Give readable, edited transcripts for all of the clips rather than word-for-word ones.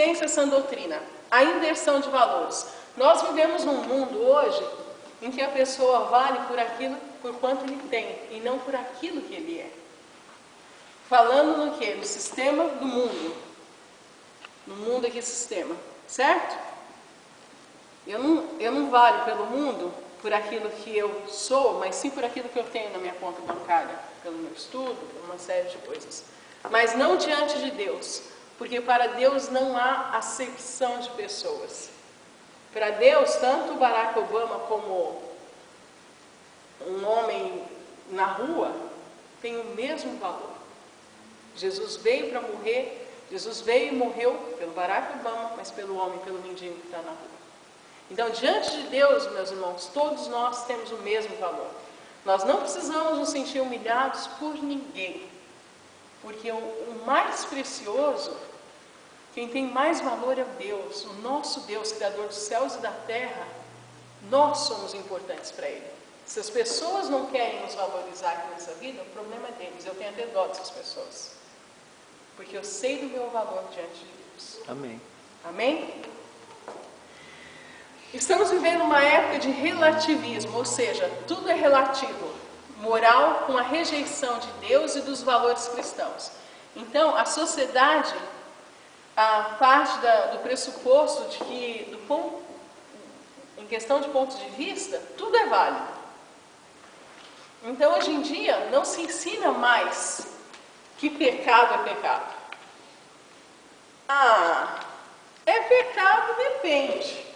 resistência à sã doutrina, a inversão de valores. Nós vivemos num mundo hoje em que a pessoa vale por aquilo, por quanto ele tem, e não por aquilo que ele é. Falando no quê? No sistema do mundo. No mundo aqui, sistema. Certo? Eu não valho pelo mundo por aquilo que eu sou, mas sim por aquilo que eu tenho na minha conta bancária, pelo meu estudo, por uma série de coisas. Mas não diante de Deus, porque para Deus não há acepção de pessoas. Para Deus, tanto Barack Obama como um homem na rua tem o mesmo valor. Jesus veio para morrer, Jesus veio e morreu pelo Barack Obama, mas pelo homem, pelo mendigo que está na rua. Então, diante de Deus, meus irmãos, todos nós temos o mesmo valor. Nós não precisamos nos sentir humilhados por ninguém, porque o mais precioso, quem tem mais valor é o Deus, o nosso Deus, Criador dos céus e da terra. Nós somos importantes para Ele. Se as pessoas não querem nos valorizar aqui nessa vida, o problema é deles. Eu tenho até dó dessas pessoas, porque eu sei do meu valor diante de Deus. Amém. Amém? Estamos vivendo uma época de relativismo, ou seja, tudo é relativo. Moral com a rejeição de Deus e dos valores cristãos. Então, a sociedade, a parte do pressuposto de que, em questão de ponto de vista, tudo é válido. Então, hoje em dia, não se ensina mais que pecado é pecado. Ah, é pecado, depende.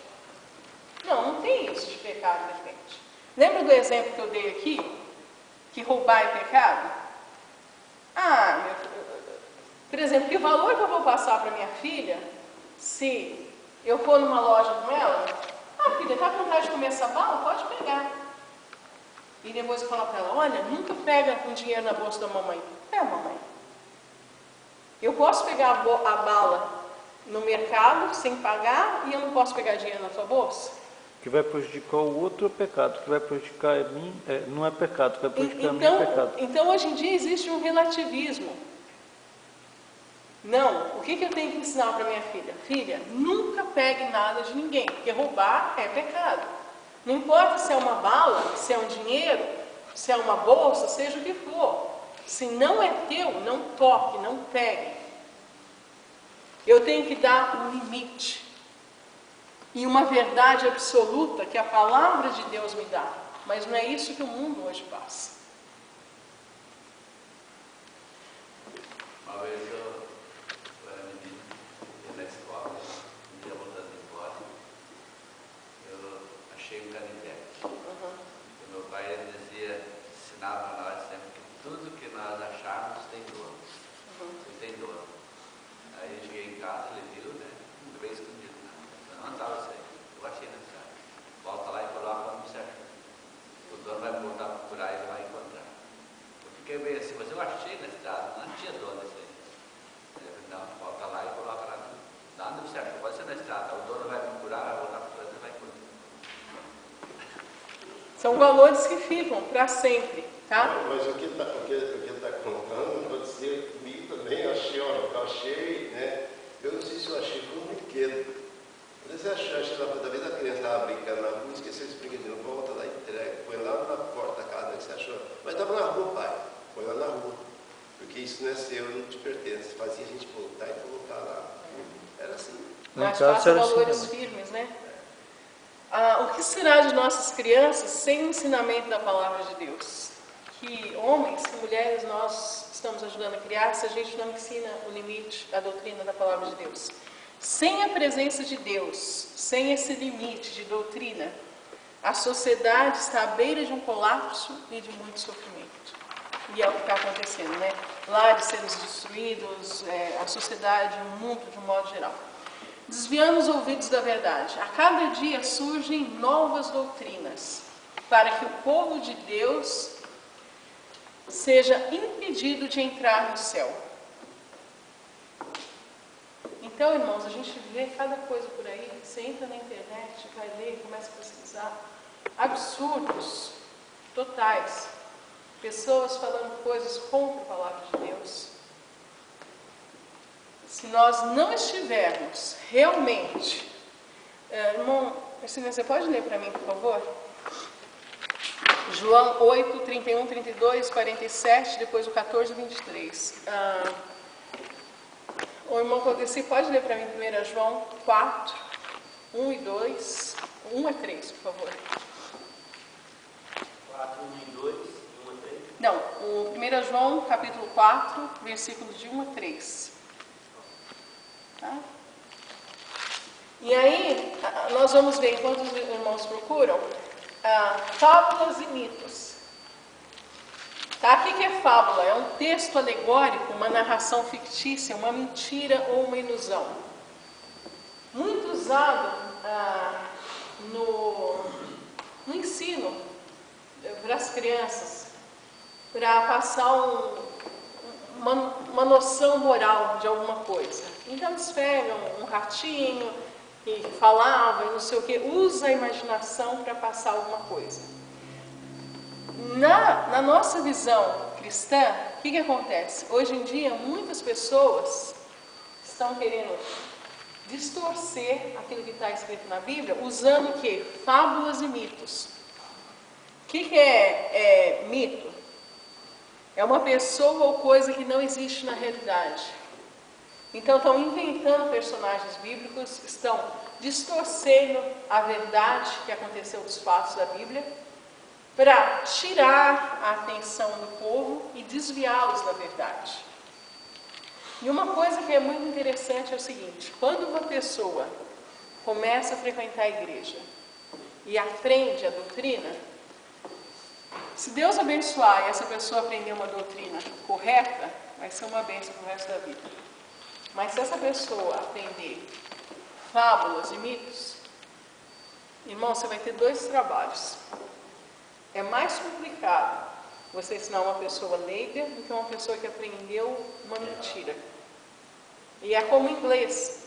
Não tem isso de pecado, depende. Lembra do exemplo que eu dei aqui? Que roubar é pecado? Por exemplo, que valor que eu vou passar para minha filha se eu for numa loja com ela? Filha, está com vontade de comer essa bala? Pode pegar. E depois eu falo para ela, olha, nunca pega com dinheiro na bolsa da mamãe. Mamãe. Eu posso pegar a bala no mercado sem pagar e eu não posso pegar dinheiro na sua bolsa? O que vai prejudicar o outro é pecado, o que vai prejudicar a mim não é pecado, o que vai prejudicar a mim é pecado. Então, hoje em dia, existe um relativismo. Não, o que eu tenho que ensinar para minha filha? Filha, nunca pegue nada de ninguém, porque roubar é pecado. Não importa se é uma bala, se é um dinheiro, se é uma bolsa, seja o que for. Se não é teu, não toque, não pegue. Eu tenho que dar um limite. E uma verdade absoluta que a palavra de Deus me dá. Mas não é isso que o mundo hoje passa. Uma vez eu era menino, ia na escola, um dia voltando embora, eu achei um canivete. E meu pai dizia, ensinava a nós sempre que tudo que nós acharmos tem dono. E tem dono. Aí eu cheguei em casa, ele viu, né? Muito bem escondido. Não estava isso aí. Eu achei na estrada. Volta lá e coloca onde você achou. O dono vai voltar a procurar e ele vai encontrar. Eu fiquei meio assim, mas eu achei na estrada, não tinha dono isso aí. Ele falou, não, volta lá e coloca lá. Lá onde você achou, pode ser na estrada. O dono vai procurar, vai voltar a procurar e vai encontrar. São valores que ficam para sempre, tá? Mas o que está contando pode ser comigo também. Eu achei, né? Eu não sei se eu achei foi um brinquedo. Às vezes talvez a criança estava brincando na rua, esqueceu esse brinquedinho, volta lá e entrega, põe lá na porta da casa que você achou. Mas estava na rua, pai, põe lá na rua. Porque isso não é seu, não te pertence. Fazia a gente voltar e colocar lá. Era assim. Mas faça valores firmes, né? O que será de nossas crianças sem o ensinamento da palavra de Deus? Que homens e mulheres nós estamos ajudando a criar se a gente não ensina o limite, a doutrina da palavra de Deus. Sem a presença de Deus, sem esse limite de doutrina, a sociedade está à beira de um colapso e de muito sofrimento. E é o que está acontecendo, né? Lares sendo destruídos, a sociedade, o mundo de um modo geral. Desviando os ouvidos da verdade. A cada dia surgem novas doutrinas para que o povo de Deus seja impedido de entrar no céu. Então, irmãos, a gente vê cada coisa por aí. Você entra na internet, vai ler, começa a pesquisar. Absurdos totais. Pessoas falando coisas contra a palavra de Deus. se nós não estivermos realmente... irmão, Marcelino, você pode ler para mim, por favor? João 8, 31, 32, 47, depois o 14 e 23. O irmão Claudeci, pode ler para mim 1 João 4, 1 e 2, 1 a 3, por favor. 4, 1 e 2, 1 a 3? Não, o 1 João, capítulo 4, versículos de 1 a 3. Tá? E aí, nós vamos ver, enquanto os irmãos procuram, fábulas e mitos. Tá? O que é fábula? É um texto alegórico, uma narração fictícia, uma mentira ou uma ilusão. Muito usado no ensino para as crianças, para passar uma noção moral de alguma coisa. Então eles pegam um ratinho que falava e não sei o que, usa a imaginação para passar alguma coisa. Na nossa visão cristã, o que acontece? Hoje em dia, muitas pessoas estão querendo distorcer aquilo que está escrito na Bíblia, usando o quê? Fábulas e mitos. O que é mito? É uma pessoa ou coisa que não existe na realidade. Então estão inventando personagens bíblicos, estão distorcendo a verdade que aconteceu dos fatos da Bíblia, para tirar a atenção do povo e desviá-los da verdade. E uma coisa que é muito interessante é o seguinte: quando uma pessoa começa a frequentar a igreja e aprende a doutrina, se Deus abençoar e essa pessoa aprender uma doutrina correta, vai ser uma bênção para o resto da vida. Mas se essa pessoa aprender fábulas e mitos, irmão, você vai ter dois trabalhos. É mais complicado você ensinar uma pessoa leiga do que uma pessoa que aprendeu uma mentira. E é como inglês.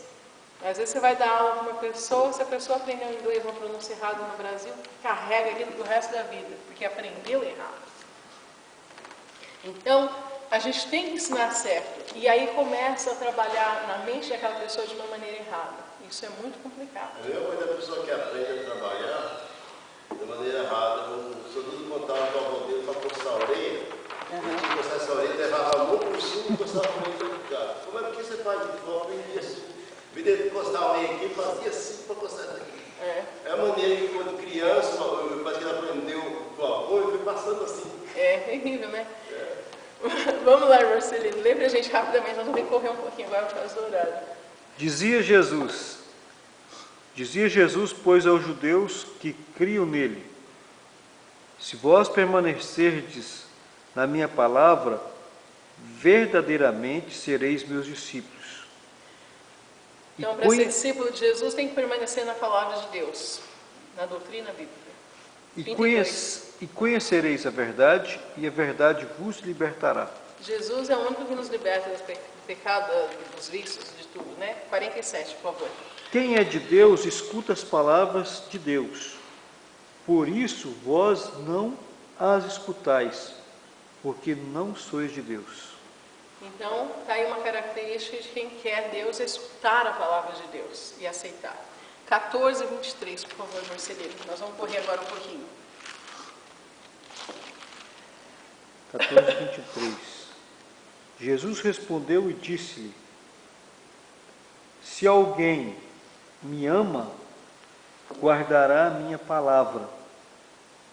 Às vezes você vai dar aula para uma pessoa, se a pessoa aprendeu inglês, uma pronúncia errada no Brasil, carrega aquilo para o resto da vida, porque aprendeu errado. Então, a gente tem que ensinar certo. E aí começa a trabalhar na mente daquela pessoa de uma maneira errada. Isso é muito complicado. A mesma coisa da pessoa que aprende a trabalhar de maneira errada. O senhor Dudu contava com a mão dele para coçar a orelha. Ele tinha que coçar essa orelha, levava a mão por cima e coçava a orelha do cara. Como é que você faz de forma isso? Em vez de coçar a orelha aqui, fazia assim para coçar daqui. É a maneira que quando criança, parece que ele aprendeu do avô e foi passando assim. É terrível, né? Vamos lá, Marcelino, lê pra gente rapidamente, nós vamos ter que correr um pouquinho agora por causa do horário. Dizia Jesus, pois, aos judeus que criam nele: se vós permanecerdes na minha palavra, verdadeiramente sereis meus discípulos. Então, para ser discípulo de Jesus, tem que permanecer na palavra de Deus, na doutrina bíblica. E conhecereis a verdade, e a verdade vos libertará. Jesus é o único que nos liberta do pecado, dos vícios, de tudo, né? 47, por favor. Quem é de Deus, escuta as palavras de Deus. Por isso, vós não as escutais, porque não sois de Deus. Então, está aí uma característica de quem quer Deus, é escutar a palavra de Deus e aceitar. 14 e 23, por favor, Marcelino. Nós vamos correr agora um pouquinho. 14 e 23. Jesus respondeu e disse-lhe: se alguém me ama, guardará a minha palavra,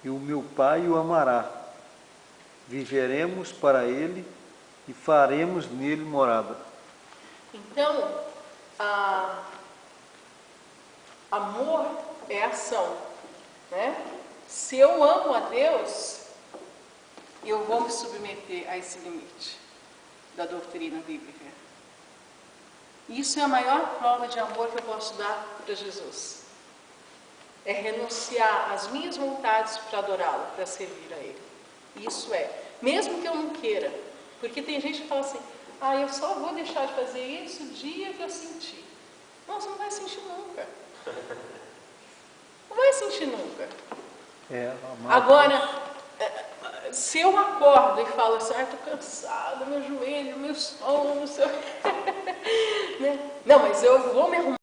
e o meu Pai o amará. Viveremos para ele e faremos nele morada. Então, amor é ação, né? Se eu amo a Deus, eu vou me submeter a esse limite da doutrina bíblica. Isso é a maior prova de amor que eu posso dar para Jesus. É renunciar às minhas vontades para adorá-lo, para servir a Ele. Isso é, mesmo que eu não queira, porque tem gente que fala assim: eu só vou deixar de fazer isso o dia que eu sentir. Não, você não vai sentir nunca. Não vai sentir nunca. Agora, se eu acordo e falo assim, estou cansada, meu joelho, meu sono, não sei o quê, né? Não, mas eu vou me arrumar.